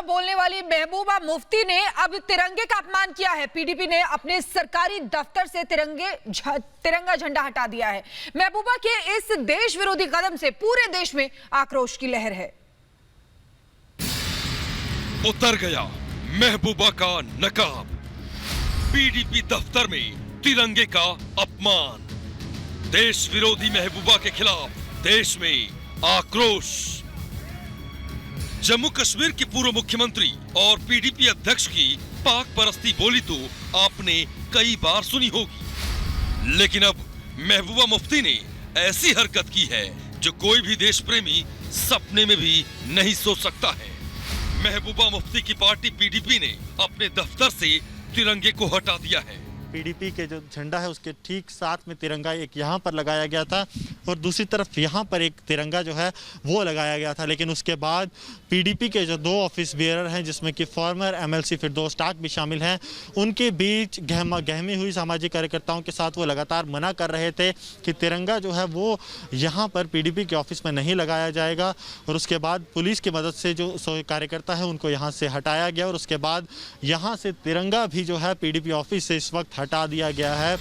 ऊंचा बोलने वाली महबूबा मुफ्ती ने अब तिरंगे का अपमान किया है। पीडीपी ने अपने सरकारी दफ्तर से तिरंगा झंडा हटा दिया है। महबूबा के इस देश विरोधी कदम से पूरे देश में आक्रोश की लहर है। उतर गया महबूबा का नकाब, पीडीपी दफ्तर में तिरंगे का अपमान। देश विरोधी महबूबा के खिलाफ देश में आक्रोश। जम्मू कश्मीर की पूर्व मुख्यमंत्री और पीडीपी अध्यक्ष की पाक परस्ती बोली तो आपने कई बार सुनी होगी, लेकिन अब महबूबा मुफ्ती ने ऐसी हरकत की है जो कोई भी देश प्रेमी सपने में भी नहीं सोच सकता है। महबूबा मुफ्ती की पार्टी पीडीपी ने अपने दफ्तर से तिरंगे को हटा दिया है। पीडीपी के जो झंडा है उसके ठीक साथ में तिरंगा एक यहाँ पर लगाया गया था और दूसरी तरफ यहाँ पर एक तिरंगा जो है वो लगाया गया था, लेकिन उसके बाद पीडीपी के जो दो ऑफिस बेयरर हैं जिसमें कि फॉर्मर एमएलसी फिरदौस टाक भी शामिल हैं, उनके बीच गहमी हुई सामाजिक कार्यकर्ताओं के साथ वो लगातार मना कर रहे थे कि तिरंगा जो है वो यहाँ पर पीडीपी के ऑफिस में नहीं लगाया जाएगा। और उसके बाद पुलिस की मदद से जो कार्यकर्ता है उनको यहाँ से हटाया गया और उसके बाद यहाँ से तिरंगा भी जो है पीडीपी ऑफिस से इस वक्त हटा दिया गया है।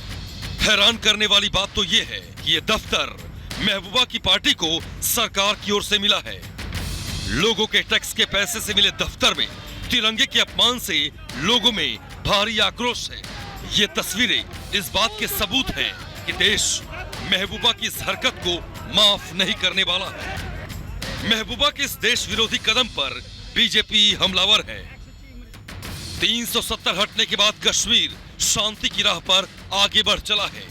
हैरान करने वाली बात तो ये है कि ये दफ्तर महबूबा की पार्टी को सरकार की ओर से मिला है। लोगों के टैक्स के पैसे से मिले दफ्तर में तिरंगे के अपमान से लोगों में भारी आक्रोश है। ये तस्वीरें इस बात के सबूत हैं कि देश महबूबा की इस हरकत को माफ नहीं करने वाला है। महबूबा के इस देश विरोधी कदम पर बीजेपी हमलावर है। 370 हटने के बाद कश्मीर शांति की राह पर आगे बढ़ चला है,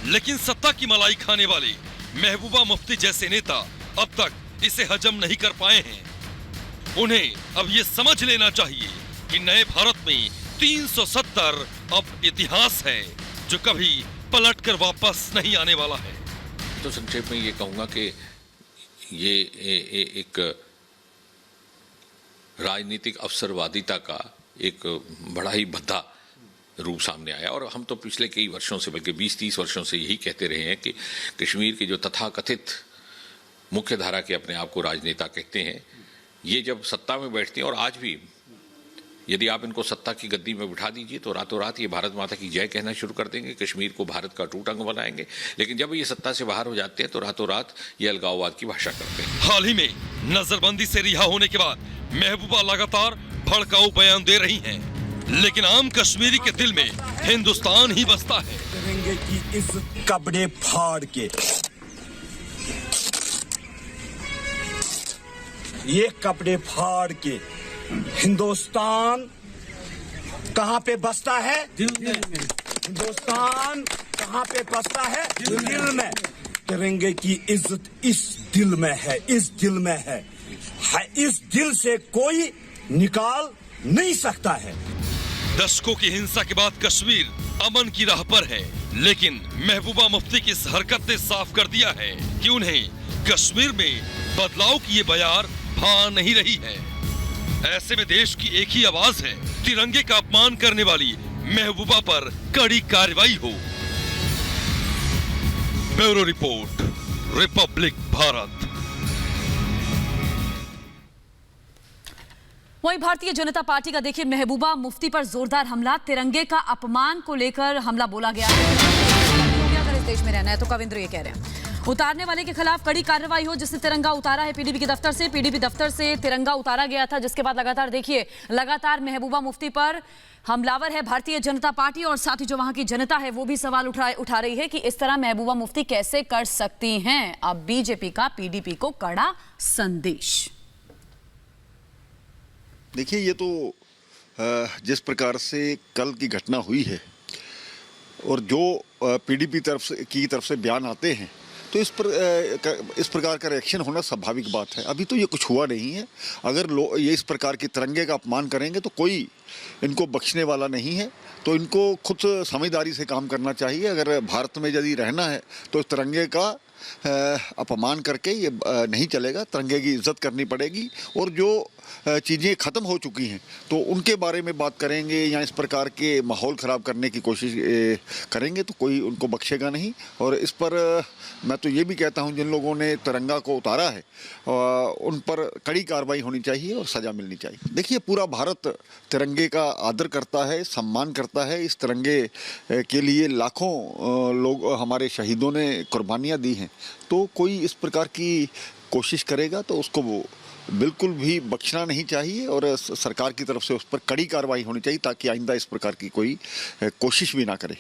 लेकिन सत्ता की मलाई खाने वाले महबूबा मुफ्ती जैसे नेता अब तक इसे हजम नहीं कर पाए हैं। उन्हें अब ये समझ लेना चाहिए कि नए भारत में 370 अब इतिहास है जो कभी पलटकर वापस नहीं आने वाला है। तो संक्षेप में ये कहूंगा कि ये एक राजनीतिक अवसरवादिता का एक बड़ा ही भद्दा रूप सामने आया। और हम तो पिछले कई वर्षों से, बल्कि 20-30 वर्षों से यही कहते रहे हैं कि कश्मीर के जो तथाकथित मुख्य धारा के अपने आप को राजनेता कहते हैं, ये जब सत्ता में बैठते हैं, और आज भी यदि आप इनको सत्ता की गद्दी में बिठा दीजिए तो रातों रात ये भारत माता की जय कहना शुरू कर देंगे, कश्मीर को भारत का टूट अंग बनाएंगे। लेकिन जब ये सत्ता से बाहर हो जाते हैं तो रातों रात ये अलगाववाद की भाषा करते हैं। हाल ही में नजरबंदी से रिहा होने के बाद महबूबा लगातार भड़काऊ बयान दे रही हैं, लेकिन आम कश्मीरी के दिल में हिंदुस्तान ही बसता है। तिरंगे की इस कपड़े फाड़ के, ये कपड़े फाड़ के हिंदुस्तान कहाँ पे बसता है? दिल में। हिंदुस्तान कहाँ पे बसता है? दिल में। तिरंगे की इज्जत इस दिल में है, इस दिल में है। इस दिल से कोई निकाल नहीं सकता है। दशकों की हिंसा के बाद कश्मीर अमन की राह पर है, लेकिन महबूबा मुफ्ती की इस हरकत ने साफ कर दिया है कि उन्हें कश्मीर में बदलाव की ये बयार भा नहीं रही है। ऐसे में देश की एक ही आवाज है, तिरंगे का अपमान करने वाली महबूबा पर कड़ी कार्रवाई हो। Bureau report, Republic Bharat. वहीं भारतीय जनता पार्टी का देखिए महबूबा मुफ्ती पर जोरदार हमला, तिरंगे का अपमान को लेकर हमला बोला गया है। अगर इस देश में रहना है तो कविंद्र ये कह रहे हैं उतारने वाले के खिलाफ कड़ी कार्रवाई हो, जिसने तिरंगा उतारा है पीडीपी के दफ्तर से। पीडीपी दफ्तर से तिरंगा उतारा गया था, जिसके बाद लगातार देखिए महबूबा मुफ्ती पर हमलावर है भारतीय जनता पार्टी, और साथ ही जो वहां की जनता है वो भी सवाल उठा रही है कि इस तरह महबूबा मुफ्ती कैसे कर सकती हैं। अब बीजेपी का पीडीपी को कड़ा संदेश। देखिए, ये तो जिस प्रकार से कल की घटना हुई है और जो पीडीपी की तरफ से बयान आते हैं, तो इस प्रकार का रिएक्शन होना स्वाभाविक बात है। अभी तो ये कुछ हुआ नहीं है। अगर लोग ये इस प्रकार के तिरंगे का अपमान करेंगे तो कोई इनको बख्शने वाला नहीं है। तो इनको खुद समझदारी से काम करना चाहिए। अगर भारत में यदि रहना है तो तिरंगे का अपमान करके ये नहीं चलेगा। तिरंगे की इज्जत करनी पड़ेगी। और जो चीज़ें ख़त्म हो चुकी हैं तो उनके बारे में बात करेंगे या इस प्रकार के माहौल ख़राब करने की कोशिश करेंगे तो कोई उनको बख्शेगा नहीं। और इस पर मैं तो ये भी कहता हूँ जिन लोगों ने तिरंगा को उतारा है उन पर कड़ी कार्रवाई होनी चाहिए और सज़ा मिलनी चाहिए। देखिए, पूरा भारत तिरंगे का आदर करता है, सम्मान करता है। इस तिरंगे के लिए लाखों लोग हमारे शहीदों ने कुर्बानियाँ दी हैं, तो कोई इस प्रकार की कोशिश करेगा तो उसको वो बिल्कुल भी बख्शना नहीं चाहिए और सरकार की तरफ से उस पर कड़ी कार्रवाई होनी चाहिए ताकि आइंदा इस प्रकार की कोई कोशिश भी ना करे।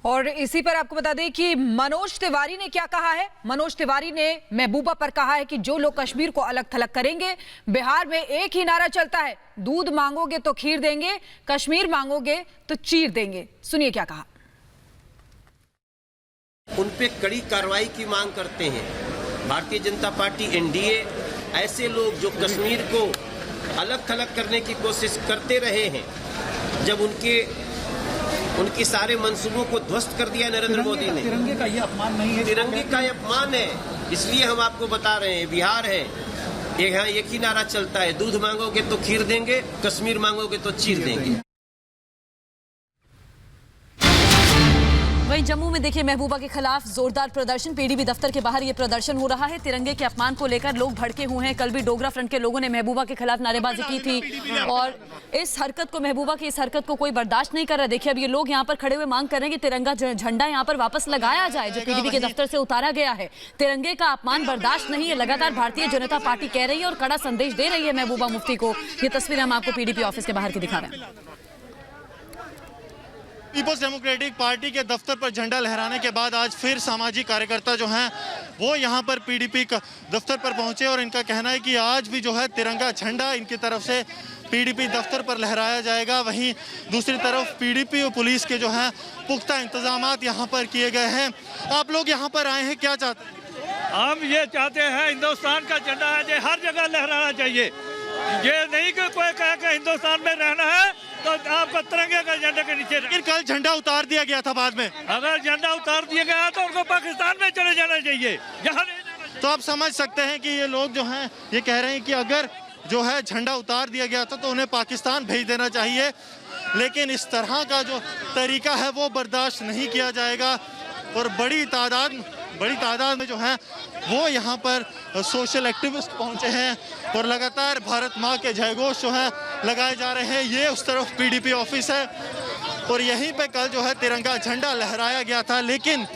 और इसी पर आपको बता दें कि मनोज तिवारी ने क्या कहा है। मनोज तिवारी ने महबूबा पर कहा है कि जो लोग कश्मीर को अलग थलग करेंगे, बिहार में एक ही नारा चलता है, दूध मांगोगे तो खीर देंगे, कश्मीर मांगोगे तो चीर देंगे। सुनिए क्या कहा। उन पे कड़ी कार्रवाई की मांग करते हैं। भारतीय जनता पार्टी एनडीए ऐसे लोग जो कश्मीर को अलग थलग करने की कोशिश करते रहे हैं, जब उनकी सारे मंसूबों को ध्वस्त कर दिया नरेंद्र मोदी ने। तिरंगे का ये अपमान नहीं है, तिरंगे का ये अपमान है। इसलिए हम आपको बता रहे हैं, बिहार है, यहाँ एक ही नारा चलता है, दूध मांगोगे तो खीर देंगे, कश्मीर मांगोगे तो चीर देंगे। वहीं जम्मू में देखिए महबूबा के खिलाफ जोरदार प्रदर्शन। पीडीपी दफ्तर के बाहर ये प्रदर्शन हो रहा है। तिरंगे के अपमान को लेकर लोग भड़के हुए हैं। कल भी डोगरा फ्रंट के लोगों ने महबूबा के खिलाफ नारेबाजी की थी और इस हरकत को, महबूबा की इस हरकत को कोई बर्दाश्त नहीं कर रहा। देखिए अब ये लोग यहाँ पर खड़े हुए मांग कर रहे हैं कि तिरंगा झंडा यहाँ पर वापस लगाया जाए जो पीडीपी के दफ्तर से उतारा गया है। तिरंगे का अपमान बर्दाश्त नहीं है। लगातार भारतीय जनता पार्टी कह रही है और कड़ा संदेश दे रही है महबूबा मुफ्ती को। ये तस्वीर हम आपको पीडीपी ऑफिस के बाहर की दिखा रहे हैं। पीपल्स डेमोक्रेटिक पार्टी के दफ्तर पर झंडा लहराने के बाद आज फिर सामाजिक कार्यकर्ता जो हैं वो यहाँ पर पीडीपी दफ्तर पर पहुंचे और इनका कहना है कि आज भी जो है तिरंगा झंडा इनकी तरफ से पीडीपी दफ्तर पर लहराया जाएगा। वहीं दूसरी तरफ पीडीपी और पुलिस के जो हैं पुख्ता इंतजामात यहाँ पर किए गए हैं। आप लोग यहाँ पर आए हैं, क्या चाहते हैं? हम ये चाहते हैं हिंदुस्तान का झंडा है जो हर जगह लहराना चाहिए। ये नहीं कि कोई कहे कि हिंदुस्तान में रहना है तो आपको तिरंगे का झंडे के नीचे। लेकिन कल झंडा उतार दिया गया था बाद में। अगर झंडा उतार दिया गया तो उनको पाकिस्तान में चले जाना चाहिए, यहाँ नहीं जाना चाहिए। तो आप समझ सकते हैं कि ये लोग जो हैं ये कह रहे हैं कि अगर जो है झंडा उतार दिया गया था तो उन्हें पाकिस्तान भेज देना चाहिए, लेकिन इस तरह का जो तरीका है वो बर्दाश्त नहीं किया जाएगा। और बड़ी तादाद में जो है वो यहाँ पर सोशल एक्टिविस्ट पहुँचे हैं और लगातार भारत माँ के जयघोष जो है लगाए जा रहे हैं। ये उस तरफ पीडीपी ऑफिस है और यहीं पे कल जो है तिरंगा झंडा लहराया गया था, लेकिन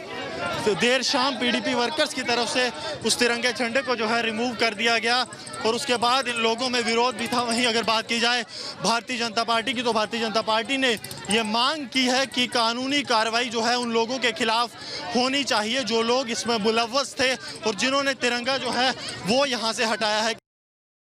तो देर शाम पीडीपी वर्कर्स की तरफ से उस तिरंगे झंडे को जो है रिमूव कर दिया गया और उसके बाद इन लोगों में विरोध भी था। वहीं अगर बात की जाए भारतीय जनता पार्टी की तो भारतीय जनता पार्टी ने ये मांग की है कि कानूनी कार्रवाई जो है उन लोगों के खिलाफ होनी चाहिए जो लोग इसमें मुलव्वस थे और जिन्होंने तिरंगा जो है वो यहाँ से हटाया है।